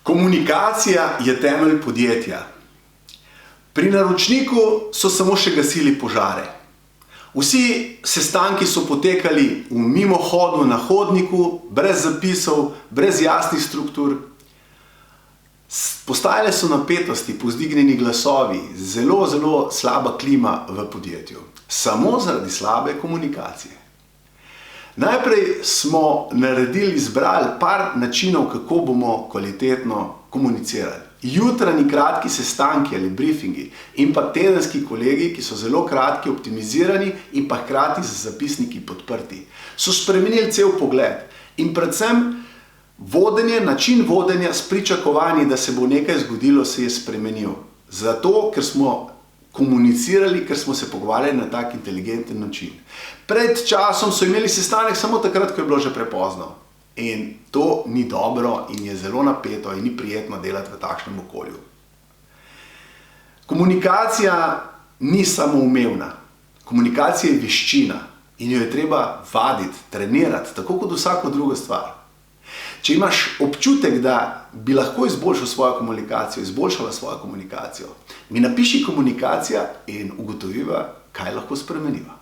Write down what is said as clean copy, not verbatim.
Komunikacija je temelj podjetja. Pri naročniku so samo še gasili požare. Vsi sestanki so potekali v mimohodu na hodniku, brez zapisov, brez jasnih struktur. Postajale so napetosti, povzdignjeni glasovi, zelo slaba klima v podjetju. Samo zaradi slabe komunikacije. Najprej smo izbrali par načinov, kako bomo kvalitetno komunicirali. Jutranji kratki sestanki ali briefingi in pa tedenski kolegi, ki so zelo kratki, optimizirani in pa hkrati z zapisniki podprti, so spremenili cel pogled in predvsem vodenje, način vodenja s pričakovanji, da se bo nekaj zgodilo, se je spremenil. Zato, ker smo komunicirali, ker smo se pogovarjali na tak inteligenten način. Pred časom so imeli sestanek samo takrat, ko je bilo že prepozno. In to ni dobro in je zelo napeto in ni prijetno delati v takšnem okolju. Komunikacija ni samoumevna. Komunikacija je veščina in jo je treba vaditi, trenirati, tako kot vsako drugo stvar. Če imaš občutek, da bi lahko izboljšal svojo komunikacijo, izboljšala svojo komunikacijo, mi napiši komunikacija in ugotoviva, kaj lahko spremeniva.